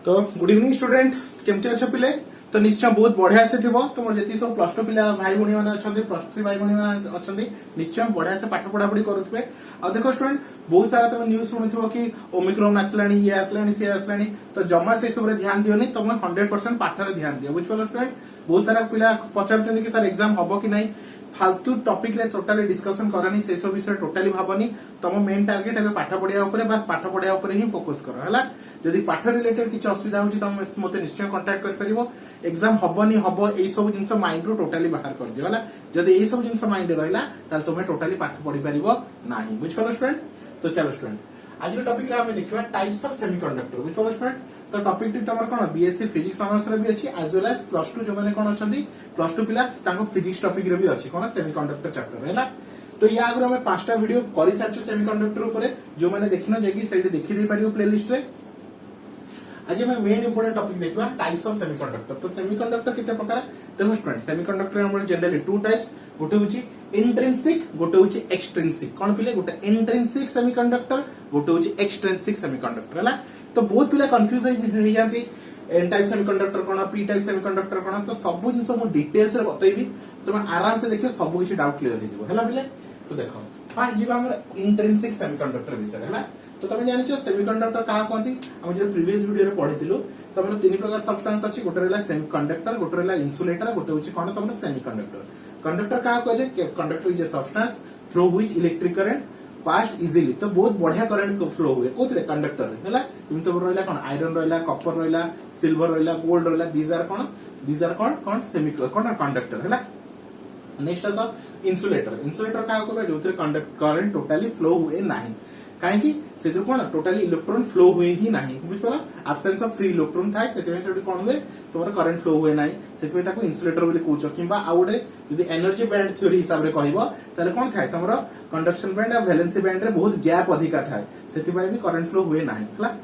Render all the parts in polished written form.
तो good evening student केमती अच्छे पिले तो निश्चय बहुत बढ़िया से थो तुम जी सब प्लस टू पिला भाई भाई मैंने अच्छा प्लस थ्री भाई भाई मैंने अच्छा निश्चय बढ़िया से पाठ पढ़ापढ़ी करुवे आ देख स्टूडेंट बहुत सारा तुम न्यूज शुणुव कि ओमिक्रॉन आसला ये आसला सी आसला तो जमा से सब ध्यान दियोनी तुम 100% पाठर ध्यान दियो बुझिपाल स्टूडेंट बहुत सारा पिला पचार कि सर एग्जाम हम कि नहीं फालतू टॉपिक रे टोटाली डिस्कशन करनी से सब विषय टोटाली भावनी तुम मेन टार्गेट है पाठ पढ़िया ऊपर बस पाठ पढ़िया ऊपर ही फोकस कर है जदि पाठ रिलेटेड किसी असुविधा होची तुम मते निश्चय कांटेक्ट कर परिबो एग्जाम हबनी हबो एई सब जिंस माइंड रो टोटाली बाहर कर दियो हला जदि एई सब जिंस माइंड रहला ताल तुम टोटाली पाठ पढ़ी परिबो नाही बुझ पालो स्टूडेंट तो चलो स्टूडेंट आज टॉपिक रे हमें देखिबा टाइप्स ऑफ सेमीकंडक्टर बुझ पालो स्टूडेंट तो टॉपिक टी तमर कोन बीएससी फिजिक्स ऑनर्स रे भी अछि एज वेल एज प्लस 2 जो माने कोन अछंती प्लस 2 पिला तांको फिजिक्स टॉपिक रे भी अछि कोन सेमीकंडक्टर चैप्टर हैला तो या आगु हमें पांचटा वीडियो करि सारछु सेमीकंडक्टर ऊपर जो माने देखिनो जेकी सेठी देखि दे परियो प्लेलिस्ट रे आज मैं मेन इंपोर्टेंट टॉपिक देखबा टाइप्स ऑफ सेमीकंडक्टर तो सेमीकंडक्टर किते प्रकार देखो स्टूडेंट सेमीकंडक्टर हमर जनरली टू टाइप्स गोटे होची इंट्रिंसिक गोटे होची एक्सट्रिंसिक कोन पिले गोटे इंट्रिंसिक सेमीकंडक्टर गोटे होची एक्सट्रिंसिक सेमीकंडक्टर हला तो बहुत पिला कंफ्यूज हो जाती एन टाइप सेमीकंडक्टर कोन पी टाइप सेमीकंडक्टर कोन तो सब जिंस मु डिटेल्स रे बतैबी तुम आराम से देखियो सब किछि डाउट क्लियर हो जिवो हला पिले तो देखो फर्स्ट जीवा हमर इंट्रिंसिक सेमीकंडक्टर विषय हला तो तुम जानिछ सेमीकंडक्टर का कहंती हम जे प्रीवियस वीडियो रे पढितिलु तमरो तीन प्रकार सब्सटेंस अछि गोटे रहला सेमीकंडक्टर गोटे रहला इंसुलेटर गोटे होछि कोन तमरो सेमीकंडक्टर कंडक्टर का कहे जे conductor is a substance through which electric current fast easily तो बहुत बढ़िया करंट फ्लो हुए कोथरे कंडक्टर रे हला तुम तो रहला कोन आयरन रहला कॉपर रहला सिल्वर रहला गोल्ड रहला दीज आर कोन सेमी कोन कंडक्टर हला नेक्स्ट अस इंसुलेटर इंसुलेटर का कहबे जोथरे कंडक्ट करंट टोटली फ्लो हुए नाही काहे कि सेतिर कोन टोटली इलेक्ट्रॉन फ्लो हुए ही नाही बुझ पला एब्सेंस ऑफ फ्री इलेक्ट्रॉन थाय सेते सेठी कोन हुए तोर करंट फ्लो हुए नाही सेति ताको इंसुलेटर बोली कहउछ किबा आउडे यदि एनर्जी बैंड थ्योरी हिसाब रे कहबो ताले कोन थाय तमरो कंडक्शन बैंड आ वैलेंसी बैंड रे बहुत गैप अधिका थाय सेति पय भी करंट फ्लो हुए नाही हला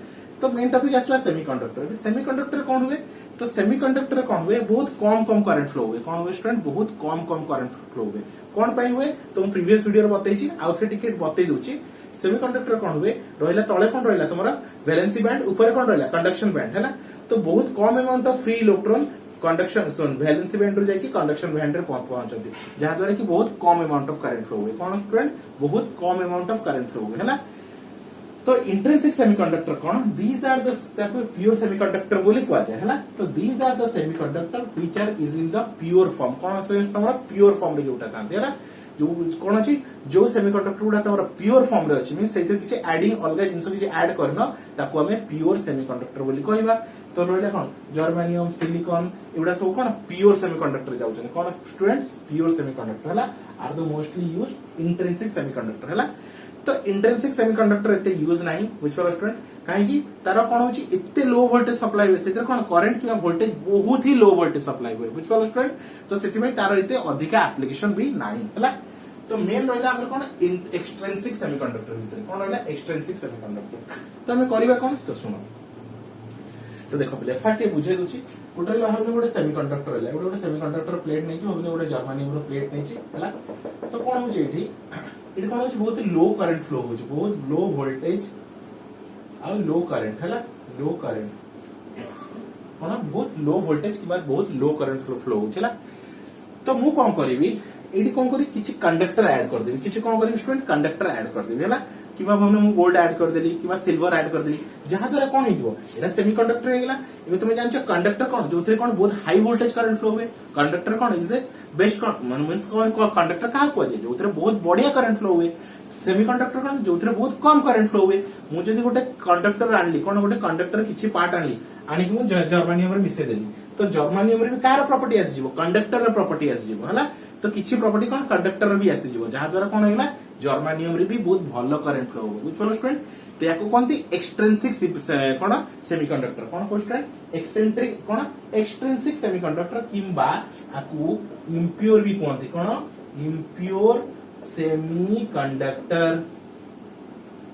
तो मेन टॉपिक आसला सेमीकंडक्टर सेमीकंडक्टर कोन हुए तो सेमीकंडक्टर कोन हुए बहुत कम करंट फ्लो हुए कोन हुए स्टूडेंट बहुत कम करंट फ्लो हुए कोन पय हुए तो प्रीवियस वीडियो रे बतैछि आउथरे टिकेट बतै दोछि सेमीकंडक्टर कोन हुए रहला तळे कोन रहला तमरा वैलेंसी बैंड ऊपर कोन रहला कंडक्शन बैंड हैला तो बहुत कम amount of free electron conduction सुन वैलेंसी बैंड रो जाई कि कंडक्शन बैंड रे पहुंचती जहा द्वारा कि बहुत कम अमाउंट ऑफ करंट फ्लो हुए कोन स्टूडेंट बहुत कम अमाउंट ऑफ करंट फ्लो हुए हैला तो इंट्रिंसिक सेमीकंडक्टर कोन these are the type of pure semiconductor बोली कहआ जाय हैला तो these are the semiconductor which are is in the pure form कोन से तमरा प्योर फॉर्म रे जोटा थांते हैला जो कोन अछि जो सेमीकंडक्टर गुडा तमरा प्योर फॉर्म रे अछि मीन सेते किछि एडिंग अलगा जिंस किछि ऐड करनो ताको हमें प्योर सेमीकंडक्टर बोली कहबा तो रहले कोन जर्मेनियम सिलिकॉन एउडा सब कोन प्योर सेमीकंडक्टर जाउछन कोन स्टूडेंट्स प्योर सेमीकंडक्टर हला are the mostly used intrinsic semiconductor हला तो इंट्रिंसिक सेमीकंडक्टर एते यूज नाही व्हिच फॉर स्टूडेंट काहे कि तारा कोन होची एते लो वोल्टेज सप्लाई होय सेतर कोन करंट किबा वोल्टेज बहुत ही लो वोल्टेज सप्लाई होय व्हिच फॉर स्टूडेंट तो सेति में तारा एते अधिका एप्लीकेशन भी नाही हला तो मेन रहला हमर कोन एक्सट्रिंसिक सेमीकंडक्टर भीतर कोन रहला एक्सट्रिंसिक सेमीकंडक्टर तो हमें करबा कोन तो सुनो तो देखो पहले फर्स्ट ये बुझे दोची गोटे हम गोटे सेमीकंडक्टर है गोटे सेमीकंडक्टर प्लेट नहीं हम गोटे जर्मनियम रो प्लेट नहीं हला तो कोन होची एठी इट कोन होची बहुत लो करंट फ्लो होची बहुत लो वोल्टेज आ लो करंट हला लो करंट कोन बहुत लो वोल्टेज के बाद बहुत लो करंट फ्लो होची हला तो मु कोन करबी एडी कोन करी किछि कंडक्टर ऐड कर देबी किछि कोन करी स्टूडेंट कंडक्टर ऐड कर देबी हला किबा हमने मु गोल्ड ऐड कर देली किबा सिल्वर ऐड कर देली जहा द्वारा कोन हिजबो एरा सेमीकंडक्टर हेगला एबे तुमे जानछ कंडक्टर कोन जोथरे कोन बहुत हाई वोल्टेज करंट फ्लो हुए conductor cone is a best cone means cone conductor का को जे जोथरे बहुत बढ़िया करंट फ्लो हुए सेमीकंडक्टर कोन जोथरे बहुत कम करंट फ्लो हुए मु जदी गोटे कंडक्टर आनली कोन गोटे कंडक्टर किछि पार्ट आनली आनी कि मु जर्मनियम रे मिसे देली तो जर्मनियम रे भी कार प्रॉपर्टी आसी जिवो कंडक्टर रे प्रॉपर्टी आसी जिवो हला तो किछि प्रॉपर्टी कोन कंडक्टर भी आसी जिवो जहा द्वारा कोन हेला जर्मनियम रे भी बहुत भलो करंट फ्लो हो व्हिच फॉर स्टूडेंट तो याको कोनती एक्सट्रिंसिक कोन सेमीकंडक्टर कोन को स्टूडेंट एक्सेंट्रिक कोन एक्सट्रिंसिक सेमीकंडक्टर किंबा आकु इंप्योर भी कोनती कोन इंप्योर सेमीकंडक्टर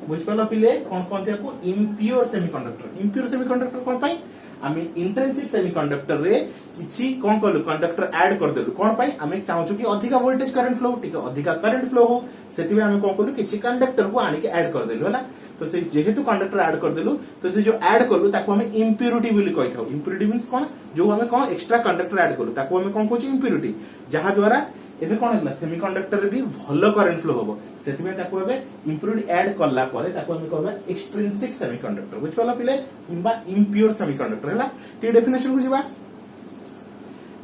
व्हिच फॉर पिले कोन कोनती आकु इंप्योर सेमीकंडक्टर कोन पई आम इंट्रिंसिक सेमीकंडक्टर रे किछि कोन कलु कंडक्टर ऐड कर देलु कोन पई आम चाहू कि अधिका वोल्टेज करंट फ्लो टिके अधिका करंट फ्लो हो सेति आम कोन कलु किछि कंडक्टर को आनी के ऐड कर देलु हला तो से जेहेतु कंडक्टर ऐड कर देलु तो से जो ऐड करलु ताको हम इम्प्योरिटी बोली कहि थाउ इम्प्योरिटी मींस कोन जो हम कोन एक्स्ट्रा कंडक्टर ऐड करलु ताको हम कोन कहू इम्प्योरिटी जहा द्वारा एबे कोन हला सेमीकंडक्टर रे भी भलो करंट फ्लो होबो सेति में ताको एबे इम्प्योरिटी ऐड करला परे ताको हम कहबा एक्सट्रिंसिक सेमीकंडक्टर बुझ पाला पिले किबा इम्प्योर सेमीकंडक्टर हला टी डेफिनेशन को जिबा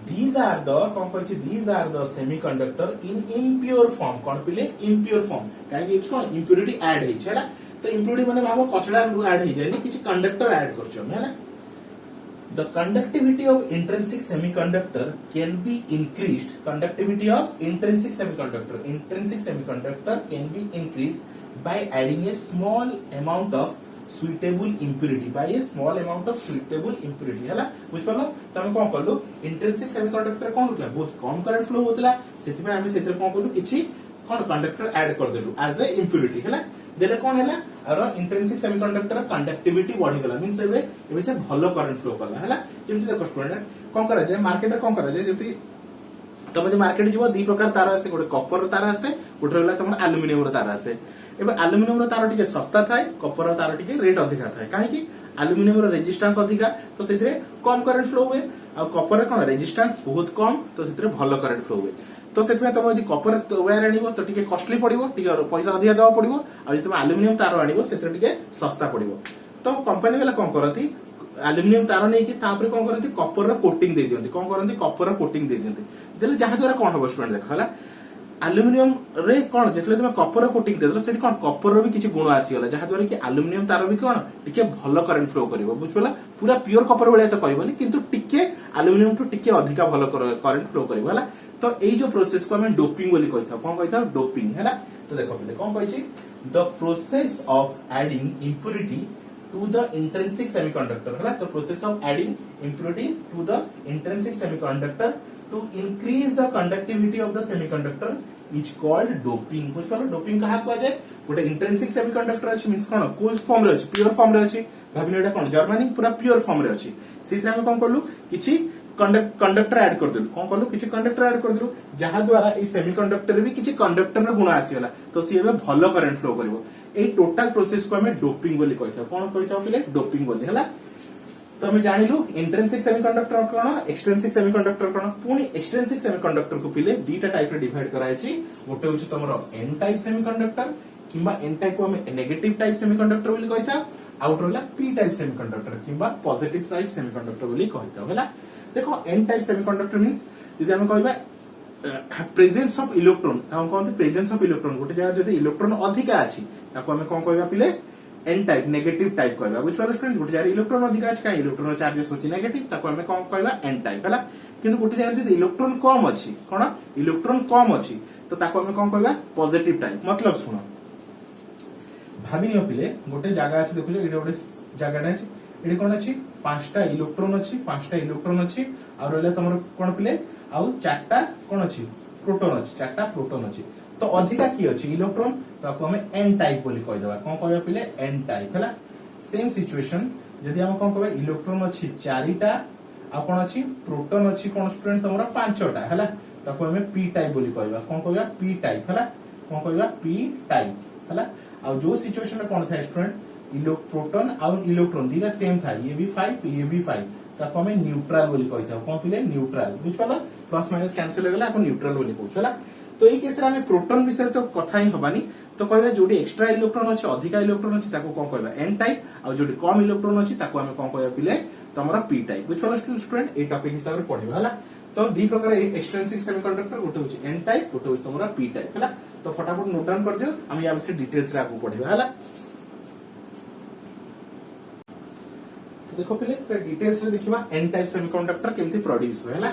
these are the semiconductor in impure form कोन पिले impure form काहे कि कोन impurity ऐड हे छला तो impurity माने भाबो कचडा ऐड हे जाय नि किछि कंडक्टर ऐड करछो हैला the conductivity of intrinsic semiconductor can be increased conductivity of intrinsic semiconductor can be increased by adding a small amount of suitable impurity by a small amount of suitable impurity हैला बुझ पालो तमे कोन करलु intrinsic semiconductor कोन होतला बहुत कम current flow होतला सेति में हम सेतिर कोन करलु किछि कोन कंडक्टर ऐड कर देलु एज ए इम्प्योरिटी हैला देले कोन हैला और इंट्रिंसिक सेमीकंडक्टर कंडक्टिविटी बढ़ी गला मींस एबे से भलो करंट फ्लो करला हैला जेमति देखो स्टूडेंट कोन करा जाय मार्केट रे कोन करा जाय जेमति तमे जे मार्केट जीवो दी प्रकार तार आसे गोटे कॉपर तार आसे गोटे रहला तमन एल्युमिनियम रो तार आसे एबे एल्युमिनियम रो तार टिके सस्ता थाए कॉपर रो तार टिके रेट अधिका थाए काहे कि एल्युमिनियम रो रेजिस्टेंस अधिका तो सेथिरे कम करंट फ्लो हुए आ कॉपर रे कोन रेजिस्टेंस बहुत कम तो सेथिरे भलो करंट फ्लो हुए तो सेथिमे तमे यदि कॉपर वायर आनिबो तो टिके कॉस्टली पड़िबो टिके पैसा अधिका देवा पड़िबो आ जदि तमे एल्युमिनियम तार आनिबो सेथिरे टिके सस्ता पड़िबो तो कंपनी वाला कोन करती एल्युमिनियम तार नै कि तापरे कोन करती कॉपर रो कोटिंग दे दियंती कोन करती कॉपर रो कोटिंग दे दियंती देले जहा द्वारा कोन हबो स्टूडेंट देख हला एल्युमिनियम रे कोन जेतले तमे कॉपर रो कोटिंग दे देलो सेठी कोन कॉपर रो भी किछि गुण आसी होला जहा द्वारा कि एल्युमिनियम तार भी कोन टिके भलो करंट फ्लो करिवो बुझपला पूरा प्योर कॉपर वाला तो करिवोनी किंतु टिके एल्युमिनियम टू टिके अधिका भलो करंट फ्लो करिवो हला तो एई जो प्रोसेस को हमें डोपिंग बोली कहता कोन कहता डोपिंग हैला तो देखो पहले कोन कहछि the process of adding impurity to the intrinsic semiconductor है the process of adding impurity to the intrinsic semiconductor to increase the conductivity of the semiconductor is called doping बुझ पालो डोपिंग कहा को जाय गोटे इंट्रिंसिक सेमीकंडक्टर अछि means कोन कोन form रे अछि प्योर फॉर्म रे अछि भाबिनो एटा कोन जर्मेनिक पूरा प्योर फॉर्म रे अछि सेथि हम कोन करलु किछि कंडक्टर ऐड कर देलु कोन करलु किछि कंडक्टर ऐड कर देलु जहा द्वारा ए सेमीकंडक्टर भी किछि कंडक्टर रे गुण आसीला तो सी एबे भलो करंट फ्लो करिवो ए टोटल प्रोसेस को हमें डोपिंग बोली कहता कोन कहता पहिले डोपिंग बोली हला तो हम जानिलु इंट्रिंसिक सेमीकंडक्टर कोन एक्सट्रिंसिक सेमीकंडक्टर कोन पुनी एक्सट्रिंसिक सेमीकंडक्टर को पहिले दीटा टाइप रे डिवाइड करायछि गोटे होछि तमरो एन टाइप सेमीकंडक्टर किबा एन टाइप को हम नेगेटिव टाइप सेमीकंडक्टर बोली कहता आउट रहला पी टाइप सेमीकंडक्टर किबा पॉजिटिव टाइप सेमीकंडक्टर बोली कहता हला देखो एन टाइप सेमीकंडक्टर मींस यदि हम कहबा प्रेजेंस ऑफ इलेक्ट्रॉन हम कहते प्रेजेंस ऑफ इलेक्ट्रॉन गोटे जगह जदि इलेक्ट्रॉन अधिका अछि ताको हम कोन कहबा पिले एन टाइप नेगेटिव टाइप कहबा बुझ पारो स्टूडेंट गोटे जगह इलेक्ट्रॉन अधिका अछि का इलेक्ट्रॉन चार्जेस होछि नेगेटिव ताको हम कोन कहबा एन टाइप हला किंतु गोटे जगह जदि इलेक्ट्रॉन कम अछि कोन इलेक्ट्रॉन कम अछि तो ताको हम कोन कहबा पॉजिटिव टाइप मतलब सुनो भाबिनियो पिले गोटे जगह अछि देखो एटा गोटे जगह अछि एडी कोन अछि पांचटा इलेक्ट्रॉन अछि और रहले तमर कोन पिले आउ चारटा कोन अछि प्रोटॉन अछि चारटा प्रोटॉन अछि तो अधिका की अछि इलेक्ट्रॉन ताको हम एन टाइप बोली कहि देबा कोन कहबा पिले एन टाइप हला सेम सिचुएशन जदि हम कोन कहबा इलेक्ट्रॉन अछि चारिटा आ कोन अछि प्रोटॉन अछि कोन स्टूडेंट तमरा पांचटा हला ताको हम पी टाइप बोली कहबा कोन कहबा पी टाइप हला कोन कहबा पी टाइप हला आ जो सिचुएशन में कोन था स्टूडेंट प्रोटॉन और इलेक्ट्रॉन दीटा सेम था ये भी 5 ये भी 5 ताको हमें न्यूट्रल बोली कहता कोन पिले न्यूट्रल बुझ पाला प्लस माइनस कैंसिल हो गला को न्यूट्रल बोली कहछला तो एई केस रे हमें प्रोटॉन विषय तो कथा ही हबानी तो कहबा जोडी एक्स्ट्रा इलेक्ट्रॉन अछि अधिका इलेक्ट्रॉन अछि ताको कोन कहबा एन टाइप और जोडी कम इलेक्ट्रॉन अछि ताको हमें कोन कहबा पिले तमरा पी टाइप बुझ पाला स्टूडेंट ए टॉपिक हिसाब रे पढिबा हला तो दी प्रकार एक्सट्रिंसिक सेमीकंडक्टर गोटे होछि एन टाइप गोटे होछि तमरा पी टाइप हला तो फटाफट नोट डाउन कर दियो हम या विषय डिटेल्स रे आगु पढिबा हला देखो पहले डिटेल्स रे देखिबा एन टाइप सेमीकंडक्टर केमति प्रोड्यूस होयला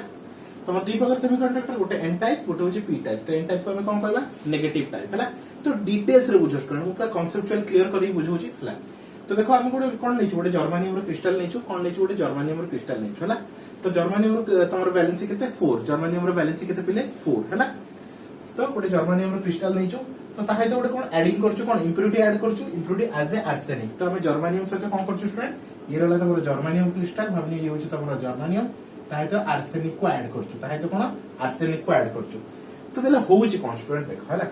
तो दी प्रकार सेमीकंडक्टर गोटे एन टाइप गोटे होची पी टाइप तो एन टाइप को हम कोन कहबा नेगेटिव टाइप हैला तो डिटेल्स रे बुझो स्टूडेंट पूरा कांसेप्चुअल क्लियर करी बुझोची हैला तो देखो हम गोटे कोन नै छु गोटे जर्मेनियम रो क्रिस्टल नै छु कोन नै छु गोटे जर्मेनियम रो क्रिस्टल नै छु हैला तो जर्मेनियम रो तमरो वैलेंसी केते 4 जर्मेनियम रो वैलेंसी केते पिले 4 हैला तो गोटे जर्मेनियम रो क्रिस्टल नै छु तो ताहाय तो गोटे कोन एडिंग करछु कोन इम्प्योरिटी ऐड करछु इम्प्योरिटी एज ए आर्सेनिक तो हम जर्मेनियम सहित कोन करछु स्टूडेंट ये रहला तमरो जर्मानियम क्रिस्टल भाबनी ये होची तमरो जर्मानियम ताहे तो आर्सेनिक को ऐड करछु ताहे तो कोन आर्सेनिक को ऐड करछु तो देले होउची कोन स्टूडेंट देखो हला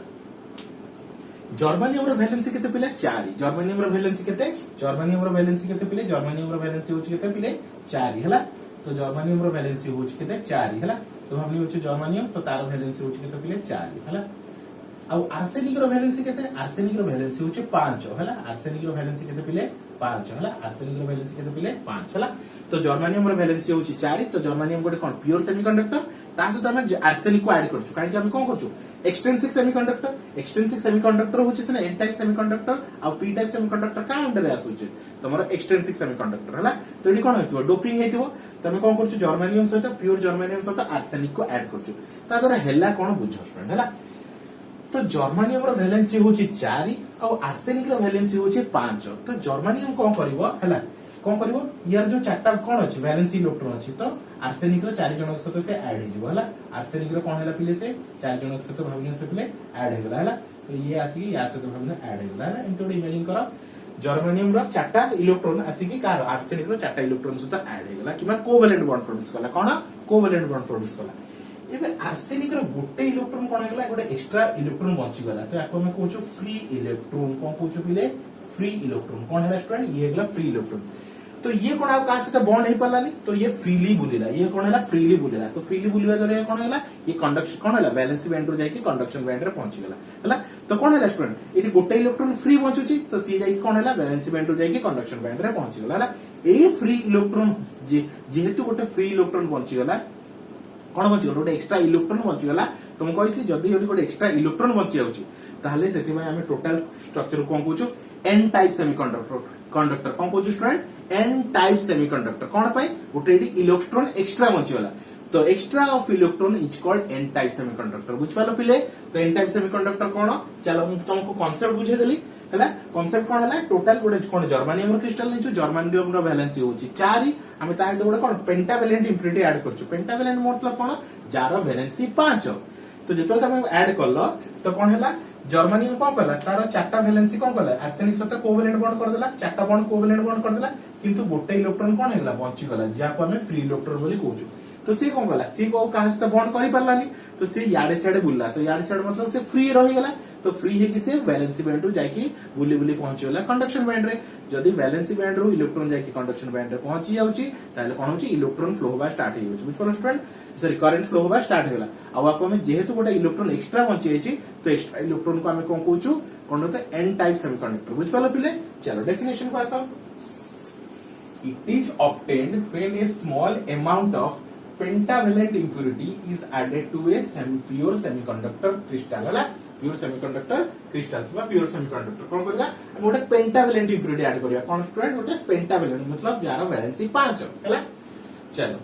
जर्मानियम रो वैलेंसी केते पिले 4 जर्मानियम रो वैलेंसी केते जर्मानियम रो वैलेंसी केते पिले जर्मानियम रो वैलेंसी होची केते पिले 4 हला तो जर्मानियम रो वैलेंसी होची केते 4 हला तो भाबनी होची जर्मानियम तो तार वैलेंसी होची केते पिले 4 हला आ आर्सेनिक रो वैलेंसी केते आर्सेनिक रो वैलेंसी होची 5 हला आर्सेनिक रो वैलेंसी केते पिले 5 हला आर्सेनिक रो वैलेंसी केते पिले 5 हला तो जर्मानियम रो वैलेंसी होची 4 तो जर्मानियम गोटे कोन प्योर सेमीकंडक्टर ता सहित हम आर्सेनिक को ऐड करछु काहे कि हम कोन करछु एक्सटेंसिव सेमीकंडक्टर होची से एन टाइप सेमीकंडक्टर आ पी टाइप सेमीकंडक्टर का अंडर रे आसुची तमरो एक्सटेंसिव सेमीकंडक्टर हला तो एडी कोन होइतो डोपिंग हेतिबो तमे कोन करछु जर्मानियम सहित प्योर जर्मानियम सहित आर्सेनिक को ऐड करछु ता द्वारा हेला कोन बुझ स्टूडेंट हला तो जर्मानियम रो वैलेंसी होची 4 और आर्सेनिक रो वैलेंसी होची 5 तो जर्मानियम कोन करबो हला कोन करबो यार जो चारटा कोन अछि वैलेंसी इलेक्ट्रॉन अछि तो आर्सेनिक रो 4 जणक सहित से ऐड हे जबो हला आर्सेनिक रो कोन हला पिले से 4 जणक सहित भाबनी से पिले ऐड हे गला हला तो ये आसी कि या सहित भाबनी ऐड हे गला हला एंतोडी इमेजिन करो जर्मानियम रो 4टा इलेक्ट्रॉन आसी कि कार आर्सेनिक रो 4टा इलेक्ट्रॉन सहित ऐड हे गला किबा कोवैलेंट बॉन्ड प्रोड्यूस कला कोन कोवैलेंट बॉन्ड प्रोड्यूस कला एबे आर्सेनिक रो गोटे इलेक्ट्रॉन कोन हेगला गोटे एक्स्ट्रा इलेक्ट्रॉन बंची गला तो याको हम कहूछु फ्री इलेक्ट्रॉन कोन कहूछु पिले फ्री इलेक्ट्रॉन कोन हेला स्टूडेंट ये हेगला फ्री इलेक्ट्रॉन तो ये कोन आ का से बॉन्ड हे पलानी तो ये फ्रीली बुलिला ये कोन हेला फ्रीली बुलिला तो फ्रीली बुलिवा द्वारा कोन हेला ये कंडक्शन कोन हेला वैलेंसी बैंड रो जाई कि कंडक्शन बैंड रे पहुंची गला हला तो कोन हेला स्टूडेंट एटी गोटे इलेक्ट्रॉन फ्री बंचुची तो सी जाई कि कोन हेला वैलेंसी बैंड रो जाई कि कंडक्शन बैंड रे पहुंची गला हला ए फ्री इलेक्ट्रॉन जेहेतु गोटे फ्री इलेक्ट्रॉन बंची गला कोन बंची गोटे एक्स्ट्रा इलेक्ट्रॉन बंची गला तुम कहिथि जदी योडी गोटे एक्स्ट्रा इलेक्ट्रॉन बंची जाउची ताहले सेति में हमें टोटल स्ट्रक्चर कोन कहूछु एन टाइप सेमीकंडक्टर कंडक्टर कोन कहूछु स्टूडेंट एन टाइप सेमीकंडक्टर कोन पई गोटे एडी इलेक्ट्रॉन एक्स्ट्रा बंची गला तो extra off electron is called an type semiconductor बुझ पालो पिले तो एन टाइप सेमीकंडक्टर कोन चलो हम तुमको कांसेप्ट बुझे देली हला कांसेप्ट कोन हला टोटल गोटे कोन जर्मानियम रो क्रिस्टल नेछु जर्मानियम रो वैलेंसी होची 4 हमें ताहे दो गोटे कोन पेंटावैलेंट इंप्युरिटी ऐड करछु पेंटावैलेंट मतलब कोन जार वैलेंसी 5 तो जेतो हम ऐड करलो तो कोन हला जर्मानियम कोन करला तार चारटा वैलेंसी कोन करला आर्सेनिक सहित कोवैलेंट बॉन्ड कर देला चारटा बॉन्ड कोवैलेंट बॉन्ड कर देला किंतु गोटे इलेक्ट्रॉन कोन हेला बंची गला जा को हमें फ्री इलेक्ट्रॉन बोली कहूछु तो सी कोन गला सी को कहा से बॉन्ड करि परलानी तो सी याडे साडे बुल्ला तो याडे साडे मतलब से फ्री रही गला तो फ्री है कि से वैलेंसी बैंड रो जाई कि बुली बुली पहुंची गला कंडक्शन बैंड रे जदी वैलेंसी बैंड रो इलेक्ट्रॉन जाई कि कंडक्शन बैंड रे पहुंची जाउची ताले कोन होची इलेक्ट्रॉन फ्लो होबा स्टार्ट हे जाउची बुझ पर स्टूडेंट सॉरी करंट फ्लो होबा स्टार्ट हेला आ आपको हमें जेहेतु गोटे इलेक्ट्रॉन एक्स्ट्रा बंची जाईची तो एक्स्ट्रा इलेक्ट्रॉन को हमें कोन कहूछु कोन होता एन टाइप सेमीकंडक्टर बुझ पालो पिले चलो डेफिनेशन को आसो it is obtained when a small amount of pentavalent impurity is added to a pure semiconductor crystal है प्योर सेमीकंडक्टर क्रिस्टल किबा प्योर सेमीकंडक्टर कोन करगा गोटे पेंटावैलेंट इंप्युरिटी ऐड करिया कोन स्टूडेंट गोटे पेंटावैलेंट मतलब जार वैलेंसी 5 हैला चलो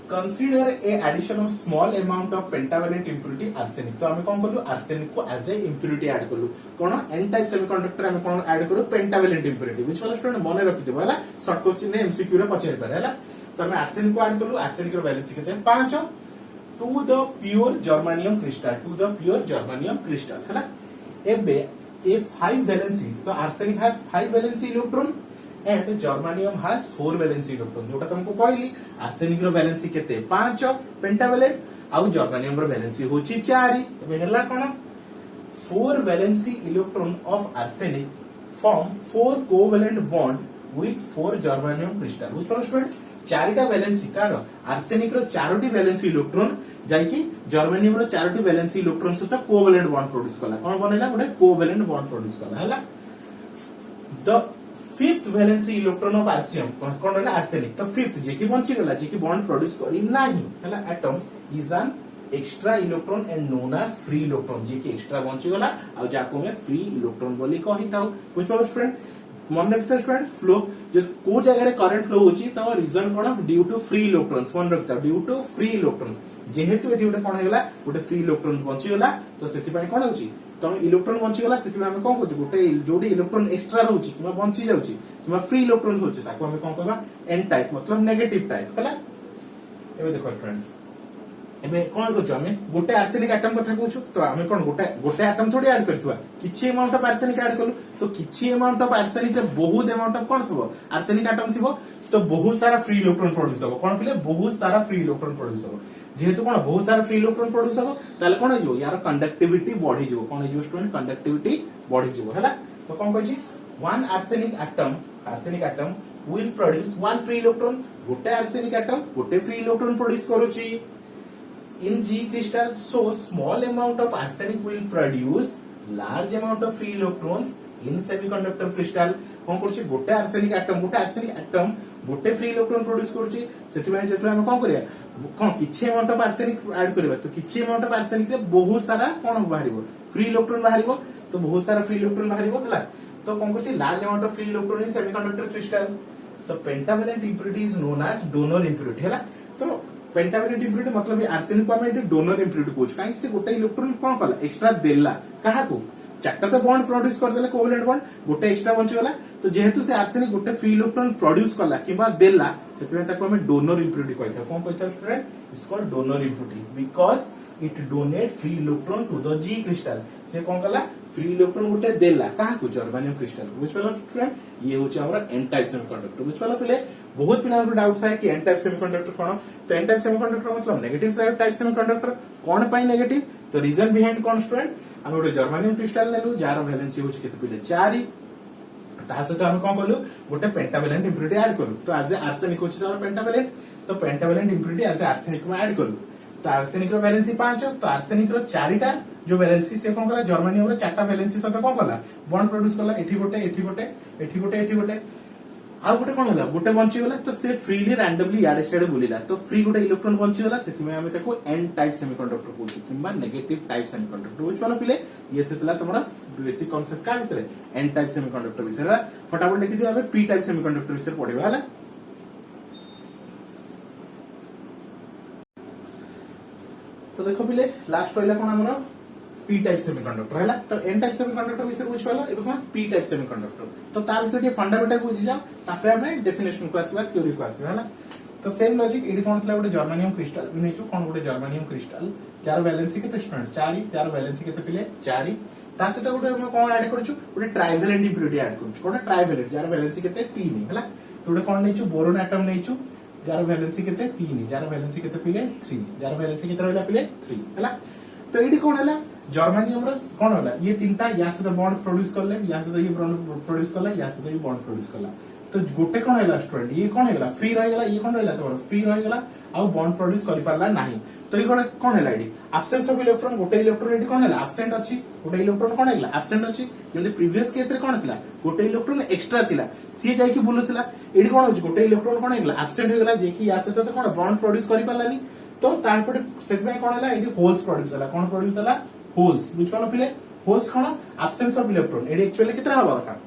consider a addition of small amount of pentavalent impurity arsenic तो हमें कोन करलु आर्सेनिक को एज ए इंप्युरिटी ऐड करलु कोन एन टाइप सेमीकंडक्टर हमें कोन ऐड करू पेंटावैलेंट इंप्युरिटी व्हिच वाला स्टूडेंट मने रखिथिबो हैला शॉर्ट क्वेश्चन रे एमसीक्यू रे पचारि पारे हैला तो हमें आर्सेनिक को ऐड करलु आर्सेनिक रो वैलेंसी केते 5 to the pure germanium crystal है ना एबे ए 5 valency तो arsenic has 5 valency electron and germanium has 4 valency electron जोटा तुमको कहली arsenic रो valency केते 5 pentavalent आउ germanium रो valency होची 4 एबे हला कोन 4 valency electron of arsenic form 4 covalent bond with 4 germanium crystal which for students चारिटा वैलेंसी कार आर्सेनिक रो चारोटी वैलेंसी इलेक्ट्रॉन जाई कि जर्मेनियम रो चारोटी वैलेंसी इलेक्ट्रॉन सहित कोवैलेंट बॉन्ड प्रोड्यूस कला कोन बनेला गोटे कोवैलेंट बॉन्ड प्रोड्यूस कला हैला the fifth valency electron of arsenic कोन रहला आर्सेनिक तो फिफ्थ जे कि बंची गला जे कि बॉन्ड प्रोड्यूस करी नाही हैला atom is an extra electron and known as free electron जे कि एक्स्ट्रा बंची गला आ जाको में फ्री इलेक्ट्रॉन बोली कहिताउ बुझ पारो स्टूडेंट मन रखता स्टूडेंट फ्लो जो को जगह रे करंट फ्लो होची तो रीजन कोन ड्यू टू फ्री इलेक्ट्रॉन्स मन रखता ड्यू टू फ्री इलेक्ट्रॉन्स जेहेतु एटी गोटे कोन हेगला गोटे फ्री इलेक्ट्रॉन बंची गला तो सेति पय कोन होची तो इलेक्ट्रॉन बंची गला सेति में हम कोन कहू गोटे जोडी इलेक्ट्रॉन एक्स्ट्रा रहउची किबा बंची जाउची किबा फ्री इलेक्ट्रॉन होची ताको हम कोन कहबा एन टाइप मतलब नेगेटिव टाइप हला एबे देखो स्टूडेंट एबे कोन कहू हम गोटे आर्सेनिक एटम कथा कहू तो हम कोन गोटे एटम थोड़ी ऐड करथुवा किछि अमाउंट ऑफ आर्सेनिक ऐड करलु तो किछि अमाउंट ऑफ आर्सेनिक रे बहुत अमाउंट ऑफ कोन थबो आर्सेनिक एटम थिबो तो बहुत सारा फ्री इलेक्ट्रॉन प्रोड्यूस हो कौन कहले बहुत सारा फ्री इलेक्ट्रॉन प्रोड्यूस हो जेहेतु कौन बहुत सारा फ्री इलेक्ट्रॉन प्रोड्यूस हो ताले कौन हो यार कंडक्टिविटी बढ़ी जो कौन हो स्टूडेंट कंडक्टिविटी बढ़ी जो हैला तो कौन कहछि one arsenic atom will produce one free electron गोटे आर्सेनिक एटम गोटे फ्री इलेक्ट्रॉन प्रोड्यूस करूची in G crystal so small amount of arsenic will produce large amount of free electrons in semiconductor crystal कोन करछि गोटे arsenic atom गोटे free electron produce करछि सेति पय जेतु हम कोन करिया कोन किछि अमाउंट ऑफ आर्सेनिक ऐड करबा तो किछि अमाउंट ऑफ आर्सेनिक रे बहुत सारा कोन बाहरिबो फ्री इलेक्ट्रॉन बाहरिबो तो बहुत सारा फ्री इलेक्ट्रॉन बाहरिबो हला तो कोन करछि large amount of free electron in semiconductor crystal तो pentavalent impurity is known as donor impurity हैला तो पेंटावैलेंट इंप्योरिटी मतलब आर्सेनिक को हम डोनर इंप्योरिटी कहू काहे से गोटे इलेक्ट्रॉन कोन कला एक्स्ट्रा देला काहा को चारटा तो बॉन्ड प्रोड्यूस कर देले कोवैलेंट बॉन्ड गोटे एक्स्ट्रा बंची गला तो जेहेतु से आर्सेनिक गोटे फ्री इलेक्ट्रॉन प्रोड्यूस कला किबा देला सेते ताको हम डोनर इंप्योरिटी कहता कोन कहता student it's called donor impurity because it donate free electron to the G crystal से कोन कला फ्री इलेक्ट्रॉन गोटे देला काहा को जर्मेनियम क्रिस्टल बुझ पालो स्टूडेंट ये होचे हमरा एन टाइप सेमीकंडक्टर बुझ पालो पहले बहुत पिना को डाउट था कि एन टाइप सेमीकंडक्टर कोन तो एन टाइप सेमीकंडक्टर मतलब नेगेटिव टाइप सेमीकंडक्टर कोन पाई नेगेटिव तो रीजन बिहाइंड कोन स्टूडेंट हम गोटे जर्मेनियम क्रिस्टल नेलु जार वैलेंसी होचे केते पिले 4 ता सहित हम कोन करलु गोटे पेंटावैलेंट इंप्योरिटी ऐड करलु तो एज आर्सेनिक होचे तो पेंटावैलेंट तो पेंटावैलेंट इंप्योरिटी एज आर्सेनिक में ऐड करलु तो आर्सेनिक रो वैलेंसी 5 तो आर्सेनिक रो 4टा जो वैलेंसी से कोन कला जर्मेनियम रो 4टा वैलेंसी सहित कोन कला बॉन्ड प्रोड्यूस कला एठी गोटे एठी गोटे एठी गोटे एठी गोटे आ गोटे कोन होला गोटे बंची गला तो से फ्रीली रैंडमली याडे साइड बुलिला तो फ्री गोटे इलेक्ट्रॉन बंची गला सेति में हम ताको एन टाइप सेमीकंडक्टर कहू किबा नेगेटिव टाइप सेमीकंडक्टर बुझ पालो पिले ये थेतला तमरा बेसिक कांसेप्ट का विषय एन टाइप सेमीकंडक्टर विषय फटाफट लिखि दियो अबे पी टाइप सेमीकंडक्टर विषय पढिबा हला तो देखो पिले लास्ट रहला कोन हमरो पी टाइप सेमीकंडक्टर हैला तो एन टाइप सेमीकंडक्टर विषय बुझ पालो एबे कोन पी टाइप सेमीकंडक्टर तो तार विषय जे फंडामेंटल बुझि जाओ तापर हम डेफिनेशन को आसीबा थ्योरी को आसीबा हैला तो सेम लॉजिक एडी कोन थला गोटे जर्मेनियम क्रिस्टल बिनेचो कोन गोटे जर्मेनियम क्रिस्टल चार वैलेंसी केते स्टूडेंट 4 चार वैलेंसी केते पिले 4 ता से तो गोटे हम कोन ऐड करछु गोटे ट्राइवैलेंट इंप्योरिटी ऐड करछु गोटे ट्राइवैलेंट जार वैलेंसी केते 3 हैला तो गोटे कोन नेचु बोरोन एटम नेचु जार वैलेंसी केते 3 जार वैलेंसी केते पिले 3 जार वैलेंसी केते रहला पिले 3 हैला तो एडी कोन हैला जर्मेनियम रो कोन होला ये तीनटा या से बॉन्ड प्रोड्यूस करले या से ये बॉन्ड प्रोड्यूस करला या से ये बॉन्ड प्रोड्यूस करला तो गोटे कोन हैला स्टूडेंट ये कोन हैला फ्री रह गेला ये कोन रहला तो फ्री रह गेला आ बॉन्ड प्रोड्यूस करि पारला नाही तो ये कोन हैला एडी एब्सेंस ऑफ इलेक्ट्रॉन गोटे इलेक्ट्रॉन एडी कोन हैला एब्सेंट अछि गोटे इलेक्ट्रॉन कोन हैला एब्सेंट अछि जेमते प्रीवियस केस रे कोन थिला गोटे इलेक्ट्रॉन एक्स्ट्रा थिला सी जाई कि बुलुथिला एडी कोन होछि गोटे इलेक्ट्रॉन कोन हैला एब्सेंट हो गेला जे कि या से तो कोन बॉन्ड प्रोड्यूस करि पारलानी तो तारपटे सेति कोन हैला एडी होल्स प्रोड्यूस हैला कोन प्रोड्यूस हैला होल्स बुझ पालो पिले होल्स कोन एब्सेंस ऑफ इलेक्ट्रॉन एडी एक्चुअली कितना हबा कथा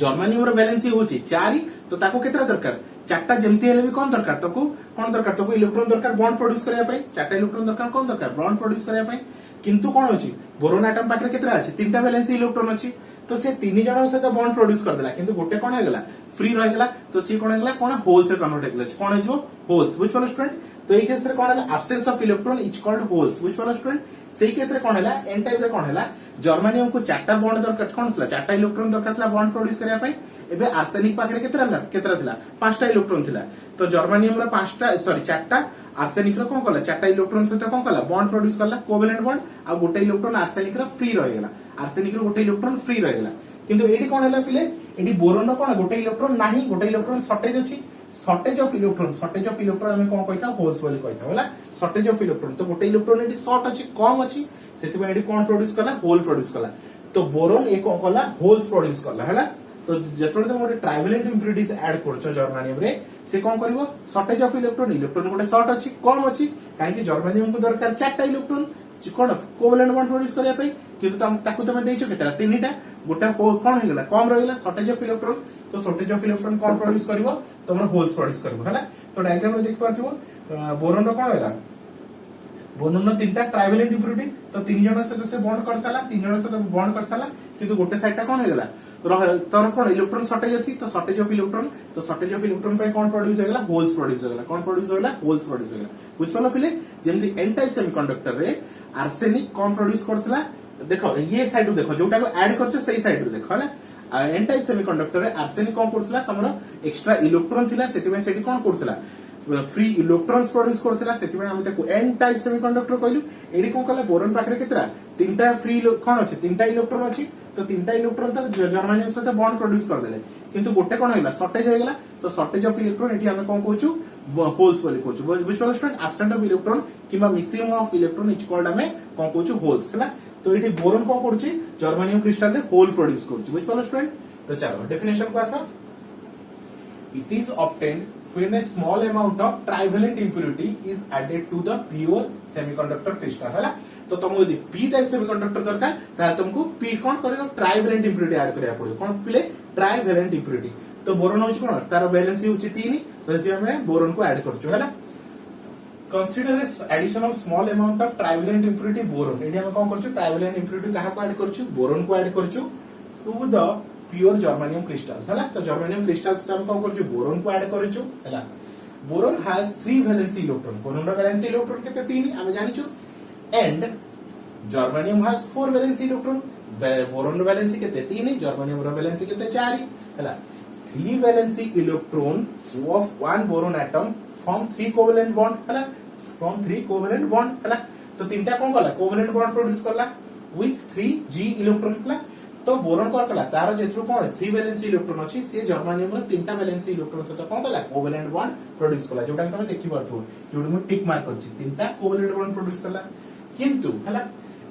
जर्मेनियम रो वैलेंसी होची 4 तो ताको कितना दरकार चारटा जेमती हेले भी कोन दरकार तको इलेक्ट्रॉन दरकार बॉन्ड प्रोड्यूस करिया पई चारटा इलेक्ट्रॉन दरकार कोन दरकार बॉन्ड प्रोड्यूस करिया पई किंतु कोन होची बोरोन एटम पाखरे कितना अछि तीनटा वैलेंसी इलेक्ट्रॉन अछि तो से तीन जण से तो बॉन्ड प्रोड्यूस कर देला किंतु गोटे कोन हेगला फ्री रह गेला तो सी कोन हेगला कोन होल्स रे कन्वर्ट हेगला कोन हे जो होल्स बुझ पालो स्टूडेंट तो এই केस रे कोन हैला absence of electron is called holes बुझ पालो स्टूडेंट सेही केस रे कोन हैला एन टाइप रे कोन हैला जर्मेनियम को चारटा बॉन्ड दरकार कोन थला चारटा इलेक्ट्रॉन दरकार थला बॉन्ड प्रोड्यूस करिया पई एबे आर्सेनिक पाखरे केतरा थिला पांचटा इलेक्ट्रॉन थिला तो जर्मेनियम रो पांचटा सॉरी चारटा आर्सेनिक रो कोन कला चारटा इलेक्ट्रॉन सहित कोन कला बॉन्ड प्रोड्यूस करला कोवैलेंट बॉन्ड आ गोटे इलेक्ट्रॉन आर्सेनिक रो फ्री रह गेला आर्सेनिक रो गोटे इलेक्ट्रॉन फ्री रह गेला किंतु एडी कोन हैला पिले एडी बोरोन रो कोन गोटे इलेक्ट्रॉन नाही गोटे इलेक्ट्रॉन शॉर्टेज अछि शॉर्टेज ऑफ इलेक्ट्रॉन हमें कोन कहता होल्स बोली कहता होला शॉर्टेज ऑफ इलेक्ट्रॉन तो गोटे इलेक्ट्रॉन एडी शॉर्ट अछि कम अछि सेति में एडी कोन प्रोड्यूस करला होल प्रोड्यूस करला तो बोरोन ए कोन करला होल्स प्रोड्यूस करला हैला तो जेतोले तुम गोटे ट्राइवैलेंट इंप्योरिटीज ऐड करछो जर्मेनियम रे से कोन करबो शॉर्टेज ऑफ इलेक्ट्रॉन गोटे शॉर्ट अछि कम अछि काहे कि जर्मेनियम को दरकार चारटा इलेक्ट्रॉन कोन कोवैलेंट बॉन्ड प्रोड्यूस करिया पई किंतु ताकू तमे देइछो केतरा तीनटा गोटा कोन हेगला कम रहिला शॉर्टेज ऑफ इलेक्ट्रॉन तो shortage of electron cone produce करबो तमरा होल्स प्रोड्यूस करबो हला तो डायग्राम रे देख पारथिबो बोरोन रो कोन हैला बोरोन रो तीनटा ट्राइवैलेंट इंप्योरिटी तो तीन जण से बॉन्ड कर साला तीन जण से बॉन्ड कर साला किंतु गोटे साइडटा कोन हेगला तर कोन इलेक्ट्रॉन शॉर्टेज अछि तो शॉर्टेज ऑफ इलेक्ट्रॉन पे कोन प्रोड्यूस हेगला होल्स प्रोड्यूस हेगला कोन प्रोड्यूस हेगला होल्स प्रोड्यूस हेगला बुझ पालो पिले जेमति एन टाइप सेमीकंडक्टर रे आर्सेनिक कोन प्रोड्यूस करथला देखो ये साइड देखो जोटा को ऐड करछो सही साइड रे देखो हला एन टाइप सेमीकंडक्टर रे आर्सेनिक कोन करथला तमरो एक्स्ट्रा इलेक्ट्रॉन थिला सेति में सेठी कोन करथला फ्री इलेक्ट्रॉन्स प्रोड्यूस करथला सेति में हम ताको एन टाइप सेमीकंडक्टर कहलु एडी कोन कला बोरॉन पाखरे केतरा तीनटा फ्री कोन अछि तीनटा इलेक्ट्रॉन अछि तो तीनटा इलेक्ट्रॉन तक जर्मेनियम सहित बॉन्ड प्रोड्यूस कर देले किंतु गोटे कोन हैला शॉर्टेज हो गेला तो शॉर्टेज ऑफ इलेक्ट्रॉन एटी हम कोन कहूछु होल्स बोली कहूछु बुझिपाल स्टूडेंट एब्सेंट ऑफ इलेक्ट्रॉन किबा missing of electron is called हमें कोन कहूछु होल्स हैला तो एटी बोरॉन कोन करछि जर्मेनियम क्रिस्टल रे होल प्रोड्यूस करछि बुझिपाल स्टूडेंट तो चलो डेफिनेशन को आसा it is obtained when a small amount of trivalent impurity is added to the pure semiconductor crystal हैला तो तुमको यदि p टाइप सेमीकंडक्टर दरकार तार तुमको p कोन करियो ट्राइवेलेंट इंप्यूरिटी ऐड करिया पड़ो कोन पिले ट्राइवेलेंट इंप्यूरिटी तो बोरॉन होछि कोन तार वैलेंसी होछि 3 तो जति हमें बोरॉन को ऐड करछु हैला consider addition of small amount of trivalent impurity boron एडी हम कोन करछु ट्राइवेलेंट इंप्यूरिटी काहा को ऐड करछु बोरॉन को ऐड करछु to the pure germanium crystal हैला तो जर्मेनियम क्रिस्टल से हम कोन करछु बोरॉन को ऐड करछु हैला boron has 3 valency electron boron रो वैलेंसी इलेक्ट्रॉन केते 3 हम जानिछु and germanium has 4 valency electron boron रो वैलेंसी केते 3 जर्मेनियम रो वैलेंसी केते 4 हैला 3 valency electron of one boron atom form 3 covalent bond हैला फॉर्म 3 कोवेलेंट बॉन्ड हैला तो तीनटा कोन कला कोवेलेंट बॉन्ड प्रोड्यूस करला विथ 3g इलेक्ट्रॉन हैला तो बोरॉन कोन कला तार जेथरो कोन 3 वैलेंसी इलेक्ट्रॉन अछि से जर्मेनियम रो तीनटा वैलेंसी इलेक्ट्रॉन सहित कोन कला कोवेलेंट बॉन्ड प्रोड्यूस कला जोटा तमे देखि परथु जोटा म टिक मार्क करछि तीनटा कोवेलेंट बॉन्ड प्रोड्यूस कला किंतु हैला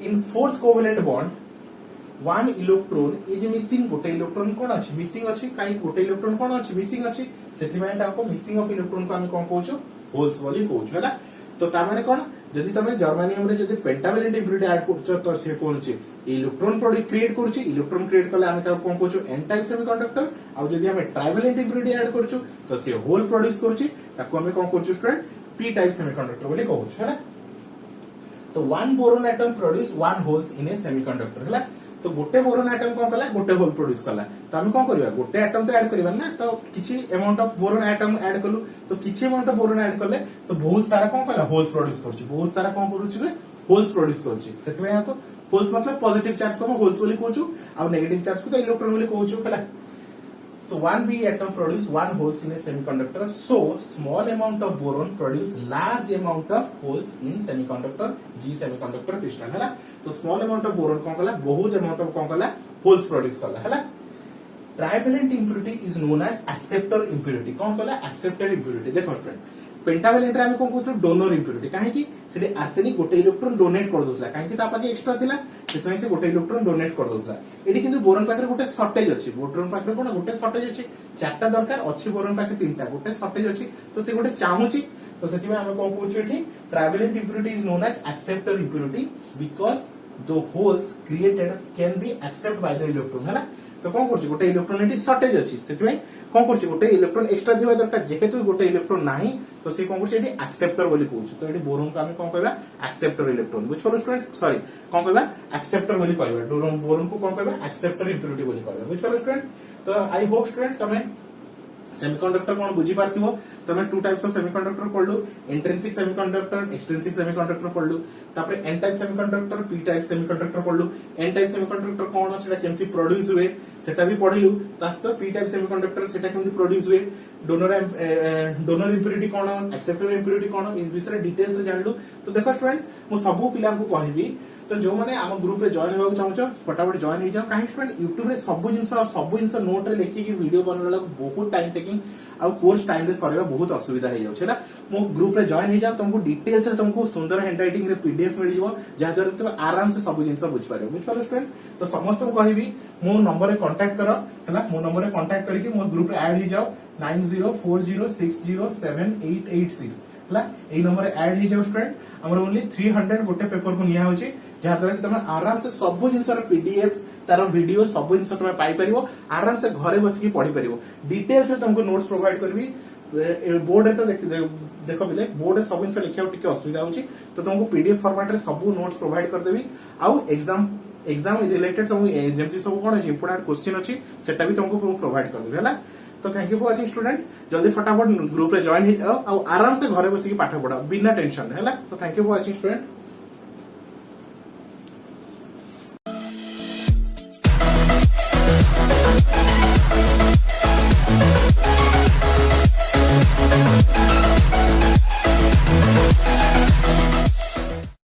in fourth covalent bond one electron is missing गोटे इलेक्ट्रॉन कोन अछि मिसिंग अछि काई गोटे इलेक्ट्रॉन कोन अछि मिसिंग अछि सेथि में ताको मिसिंग ऑफ इलेक्ट्रॉन को हम कोन कहूछु होल्स बोली कहूछु हैला तो ता माने कोन जदि तमे जर्मेनियम रे जदि पेंटावैलेंट इंप्यूरिटी ऐड करछ तो से कोनछि इलेक्ट्रॉन प्रोडक्ट क्रिएट करछि इलेक्ट्रॉन क्रिएट करले हम ताको कोन कहूछु एन टाइप सेमीकंडक्टर आ जदि हम ट्राइवेलेंट इंप्यूरिटी ऐड करछु तो से होल प्रोड्यूस करछि ताको हम कोन कहूछु स्टूडेंट पी टाइप सेमीकंडक्टर बोली कहूछु हैला तो one boron atom produce one holes in A semiconductor हैला तो गोटे बोरॉन एटम कोन कला गोटे होल प्रोड्यूस कला तो हम कोन करबा गोटे एटम तो ऐड करबा ना तो किछि amount of boron atom add करलु तो किछि अमाउंट ऑफ बोरॉन ऐड करले तो बहुत सारा कोन कला होल्स प्रोड्यूस करछि बहुत सारा कोन करछि होल्स प्रोड्यूस करछि सेति में आपको होल्स मतलब पॉजिटिव चार्ज को हम होल्स बोली कहूछु आ नेगेटिव चार्ज को तो इलेक्ट्रॉन बोली कहूछु कला तो one B atom produce one holes in a semiconductor so small amount of boron produce large amount of holes in semiconductor G semiconductor crystal हैला तो small amount of boron कोन कला बहुत amount of कोन कला holes produce कला हैला trivalent impurity is known as acceptor impurity कोन कला acceptor impurity देखो स्टूडेंट पेंटावैलेंट रे हम कोन कहथु डोनर इंप्यूरिटी काहे कि सेठी आर्सेनिक गोटे इलेक्ट्रॉन डोनेट कर दोसला काहे कि ता पाके एक्स्ट्रा थिला सेतमे से गोटे इलेक्ट्रॉन डोनेट कर दोसला एडी किंतु बोरॉन पाखरे गोटे शॉर्टेज अछि बोरॉन पाखरे कोन गोटे शॉर्टेज अछि चारटा दरकार अछि बोरॉन पाखे तीनटा गोटे शॉर्टेज अछि तो से गोटे चाहुछि तो सेति में हम कोन कहछु एठी trivalent impurity is known as acceptor impurity because the holes created can be accept by the electron हैला तो कोन करछि गोटे इलेक्ट्रॉन एटी शॉर्टेज अछि सेति में कोन करछि गोटे इलेक्ट्रॉन एक्स्ट्रा दिबा दरकार जेहेतु गोटे इलेक्ट्रॉन नाही तो से कोन करछि एटी एक्सेप्टर बोली कहछु तो एटी बोरॉन को हम कोन कहबा एक्सेप्टर इलेक्ट्रॉन बुझ पलो स्टूडेंट सॉरी कोन कहबा एक्सेप्टर बोली कहबा बोरॉन को कोन कहबा एक्सेप्टर इंप्यूरिटी बोली कहबा बुझ पलो स्टूडेंट तो आई होप स्टूडेंट तमे सेमीकंडक्टर कोन बुझी पारथिबो तमे टू टाइप्स ऑफ सेमीकंडक्टर पढलु इंट्रिंसिक सेमीकंडक्टर एक्सट्रिंसिक सेमीकंडक्टर पढलु तापर N type semiconductor P type semiconductor पढलु एन टाइप सेमीकंडक्टर कोन सेटा केमति प्रोड्यूस हुए सेटा भी पढिलु तास तो पी टाइप सेमीकंडक्टर सेटा केमति प्रोड्यूस हुए डोनर इंप्यूरिटी कोन एक्सेप्टर इंप्यूरिटी कोन इन विषय डिटेल्स से जानलु तो देखो स्टूडेंट मु सबु पिला को कहबी तो जो माने आम ग्रुप रे जॉइन होगा चाहछो फटाफट जॉइन हो जाओ काहे स्टूडेंट YouTube रे सब जिंस नोट रे लेखि कि वीडियो बनला बहुत टाइम टेकिंग आ कोर्स टाइम रे सरबा बहुत असुविधा हे जाउछला मो ग्रुप रे जॉइन हो जाओ तुमको डिटेल्स रे तुमको सुंदर हैंडराइटिंग रे पीडीएफ मिल जिवो जा जरे तुम आराम से सब जिंस बुझ पारे बुझ पारो स्टूडेंट तो समस्त को कहबी मो नंबर रे कांटेक्ट करो हला मो नंबर रे कांटेक्ट करके मो ग्रुप रे ऐड हो जाओ 9040607886 हला ए नंबर रे ऐड हो जाओ स्टूडेंट हमर ओनली 300 गोटे पेपर को निया होची जहाँ द्वारा कि तुम आराम से सब जिनस पीडीएफ तार वीडियो सब जिन तुम पाई परिवो आराम से घरे बसिकी पढ़ी परिवो डिटेल्स तुमको नोट्स प्रोवाइड करबी बोर्ड रे तो देखो बिले बोर्ड रे सब जिन लिखा टिके असुविधा होची तो तुमको पीडीएफ फॉर्मेट रे सब नोट्स प्रोवाइड कर देबी आउ एग्जाम रिलेटेड तुम जेमती सब कोन अछि इंपोर्टेंट क्वेश्चन अछि सेटा भी तुमको प्रोवाइड कर देबी हैला तो thank you for watching student जल्दी फटाफट ग्रुप रे जॉइन हो जाओ आराम से घरे बसिकी पाठ पढ़ा बिना टेंशन हैला तो thank you for watching student